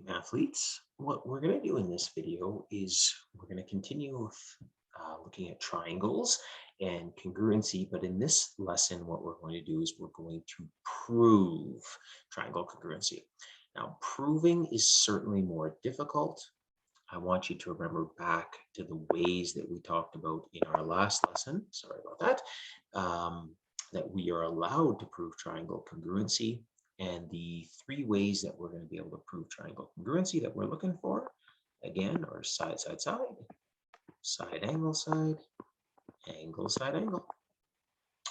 Athletes, what we're going to do in this video is we're going to continue with looking at triangles and congruency, but in this lesson what we're going to do is we're going to prove triangle congruency. Now proving is certainly more difficult. I want you to remember back to the ways that we talked about in our last lesson, sorry about that we are allowed to prove triangle congruency. And the three ways that we're going to be able to prove triangle congruency that we're looking for, again, are side, side, side, angle, side, angle.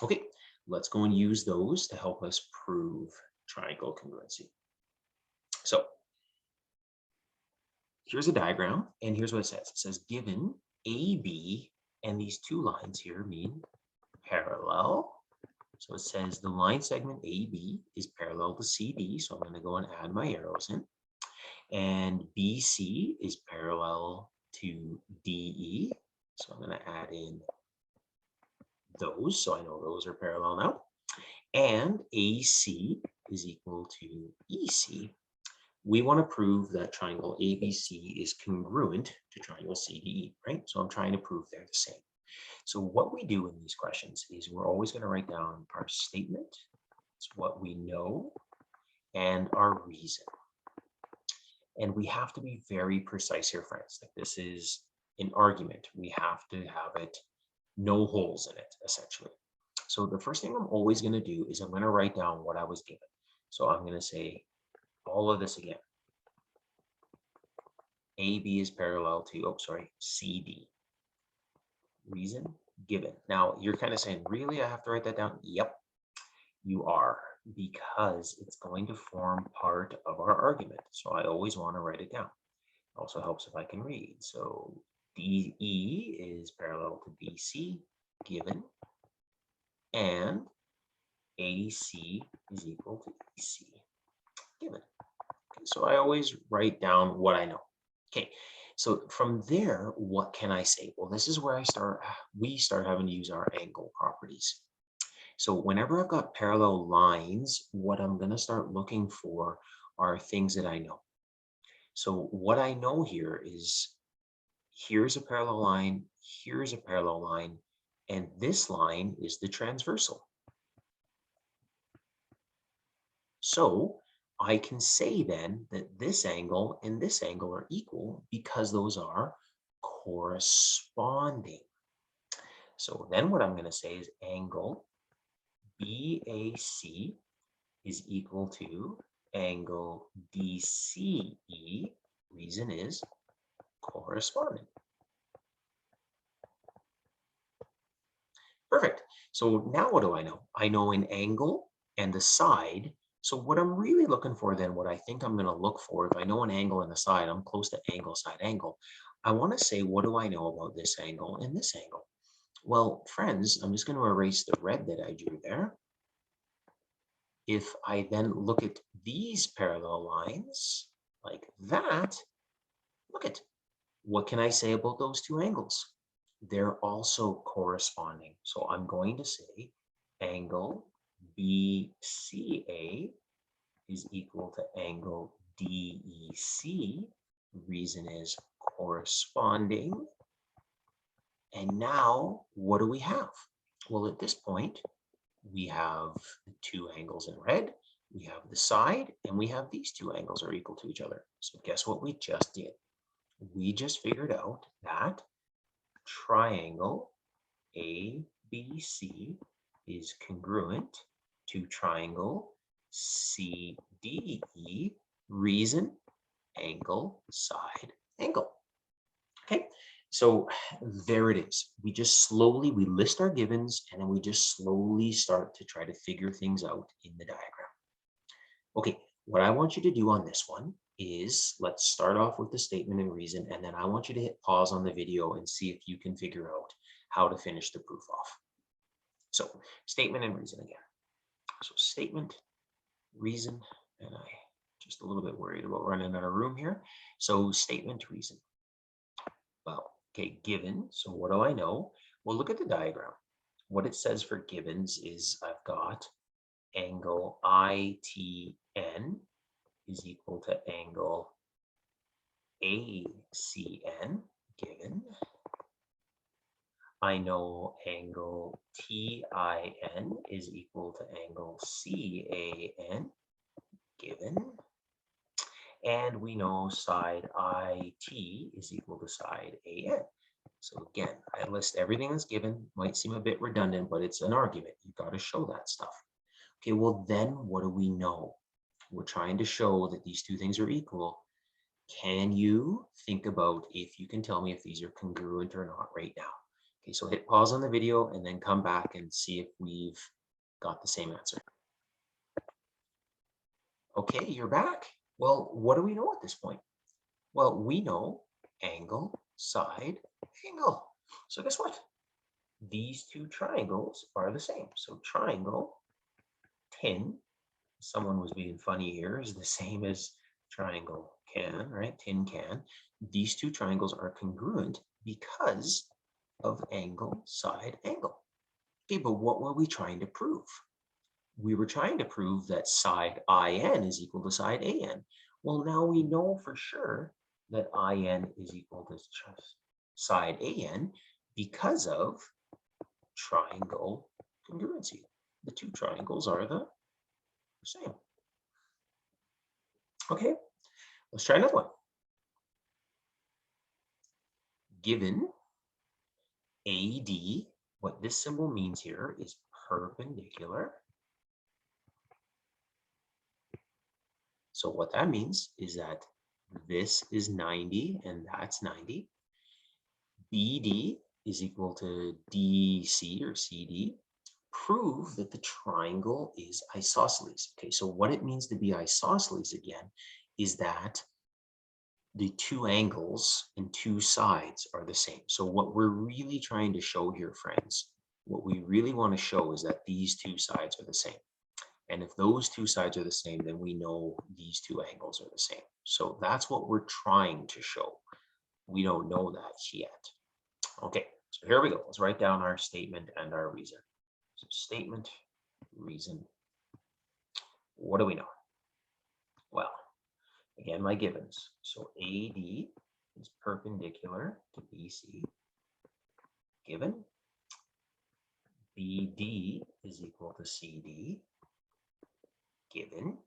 Okay, let's go and use those to help us prove triangle congruency. So here's a diagram, and here's what it says. It says given AB, and these two lines here mean parallel. So it says the line segment AB is parallel to CD. So I'm going to go and add my arrows in. And BC is parallel to DE. So I'm going to add in those. So I know those are parallel now. And AC is equal to EC. We want to prove that triangle ABC is congruent to triangle CDE, right? So I'm trying to prove they're the same. So what we do in these questions is we're always going to write down our statement, it's what we know, and our reason. And we have to be very precise here, friends. Like this is an argument. We have to have it, no holes in it, essentially. So the first thing I'm always going to do is I'm going to write down what I was given. So I'm going to say all of this again. AB is parallel to, CD. Reason given. Now you're kind of saying, really, I have to write that down? Yep, you are, because it's going to form part of our argument. So I always want to write it down. It also helps if I can read. So DE is parallel to BC given, and AC is equal to EC given. Okay, so I always write down what I know. Okay, so from there, what can I say? Well, this is where we start having to use our angle properties. So whenever I've got parallel lines, what I'm going to start looking for are things that I know. So what I know here is, here's a parallel line, here's a parallel line, and this line is the transversal. So I can say then that this angle and this angle are equal because those are corresponding. So then what I'm going to say is angle BAC is equal to angle DCE. Reason is corresponding. Perfect. So now what do I know? I know an angle and the side. So what I'm really looking for then, what I think I'm going to look for, if I know an angle and the side, I'm close to angle, side, angle. I want to say, what do I know about this angle and this angle? Well, friends, I'm just going to erase the red that I drew there. If I then look at these parallel lines like that, look at, what can I say about those two angles? They're also corresponding. So I'm going to say angle BCA is equal to angle DEC. Reason is corresponding. And now what do we have? Well, at this point, we have the two angles in red, we have the side, and we have these two angles are equal to each other. So guess what we just did? We just figured out that triangle ABC is congruent to triangle CDE. Reason, angle, side, angle. Okay, so there it is. We list our givens, and then we just slowly start to try to figure things out in the diagram. Okay, what I want you to do on this one is, let's start off with the statement and reason, and then I want you to hit pause on the video and see if you can figure out how to finish the proof off. So statement and reason again. So statement, reason, and I just a little bit worried about running out of room here. So statement, reason. Well, okay, given. So what do I know? Well, look at the diagram. What it says for givens is I've got angle ITN is equal to angle ACN given. I know angle TIN is equal to angle CAN given. And we know side IT is equal to side AN. So again, I list everything that's given. Might seem a bit redundant, but it's an argument. You've got to show that stuff. Okay, well then what do we know? We're trying to show that these two things are equal. Can you think about if you can tell me if these are congruent or not right now? Okay, so hit pause on the video and then come back and see if we've got the same answer. Okay, you're back. Well, what do we know at this point? Well, we know angle, side, angle. So guess what? These two triangles are the same. So triangle, tin, someone was being funny here, is the same as triangle can, right? Tin can. These two triangles are congruent because of angle, side, angle. Okay, but what were we trying to prove? We were trying to prove that side IN is equal to side AN. Well, now we know for sure that IN is equal to side AN because of triangle congruency. The two triangles are the same. Okay, let's try another one. Given AD, what this symbol means here is perpendicular. So what that means is that this is 90 and that's 90. BD is equal to DC or CD. Prove that the triangle is isosceles. Okay, so what it means to be isosceles again is that the two angles and two sides are the same. So what we're really trying to show here, friends, what we really want to show is that these two sides are the same. And if those two sides are the same, then we know these two angles are the same. So that's what we're trying to show. We don't know that yet. Okay, so here we go. Let's write down our statement and our reason. So statement, reason. What do we know? Well, again, my givens. So AD is perpendicular to BC. Given. BD is equal to CD. Given.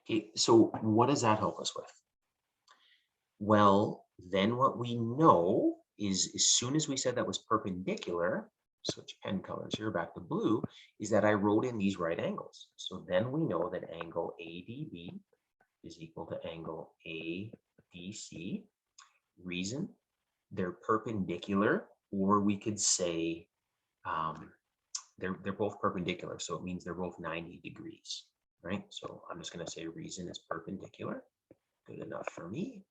Okay, so what does that help us with? Well, then what we know is as soon as we said that was perpendicular, switch pen colors here back to blue, is that I wrote in these right angles. So then we know that angle ADB is equal to angle ADC. Reason, they're perpendicular, or we could say they're both perpendicular. So it means they're both 90 degrees, right? So I'm just going to say reason is perpendicular. Good enough for me.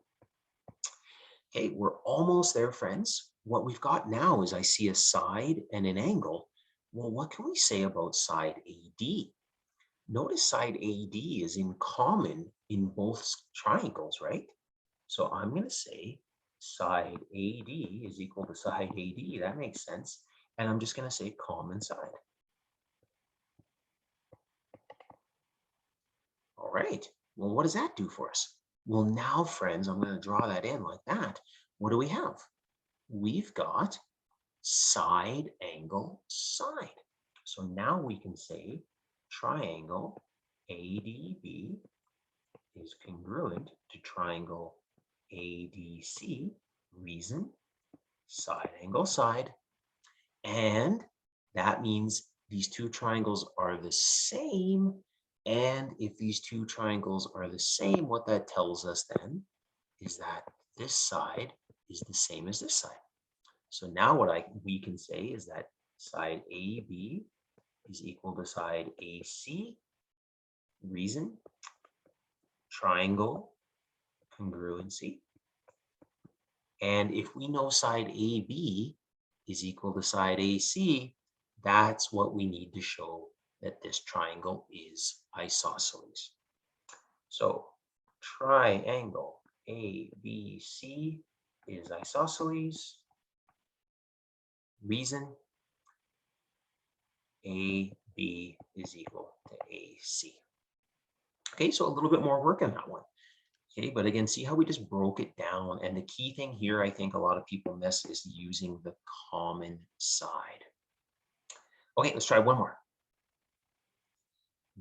Okay, we're almost there, friends. What we've got now is I see a side and an angle. Well, what can we say about side AD? Notice side AD is in common in both triangles, right? So I'm going to say side AD is equal to side AD. That makes sense. And I'm just going to say common side. All right. Well, what does that do for us? Well, now, friends, I'm going to draw that in like that. What do we have? We've got side, angle, side. So now we can say triangle ADB is congruent to triangle ADC. Reason, side, angle, side. And that means these two triangles are the same. And if these two triangles are the same, what that tells us then is that this side is the same as this side. So now what we can say is that side AB is equal to side AC. Reason, triangle congruency. And if we know side AB is equal to side AC, that's what we need to show that this triangle is isosceles. So triangle ABC is isosceles. Reason, AB is equal to AC. Okay, so a little bit more work on that one. Okay, but again, see how we just broke it down. And the key thing here, I think a lot of people miss, is using the common side. Okay, let's try one more.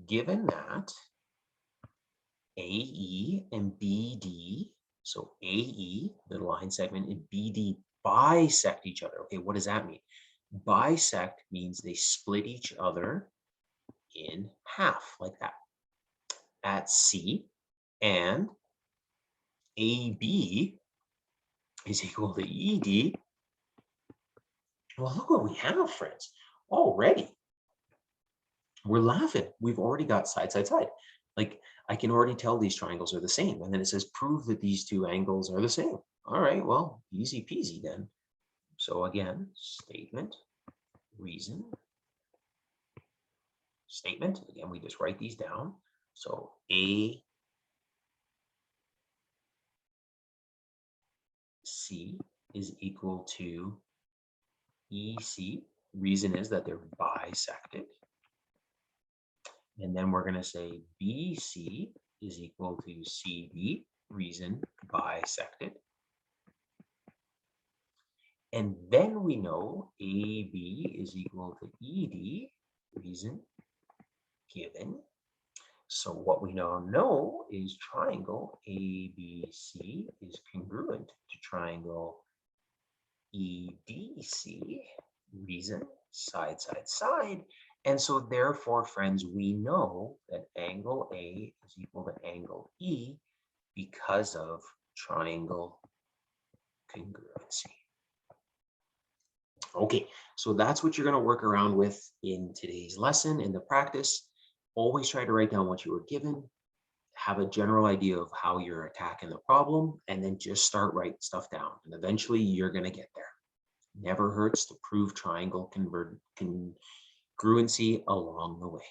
Given that AE and BD, so AE, the line segment, and BD bisect each other. Okay, what does that mean? Bisect means they split each other in half, like that, at C, and AB is equal to ED. Well, look what we have, friends. Already, we're laughing. We've already got side, side, side. Like, I can already tell these triangles are the same. And then it says, prove that these two angles are the same. All right, well, easy peasy then. So again, statement, reason, statement. Again, we just write these down. So AC is equal to EC. Reason is that they're bisected. And then we're going to say BC is equal to CD, reason bisected. And then we know AB is equal to ED, reason given. So what we now know is triangle ABC is congruent to triangle EDC, reason side, side, side. And so therefore, friends, we know that angle A is equal to angle E because of triangle congruency. Okay, so that's what you're going to work around with in today's lesson. In the practice, always try to write down what you were given, have a general idea of how you're attacking the problem, and then just start writing stuff down. And eventually you're going to get there. Never hurts to prove triangle congruency along the way.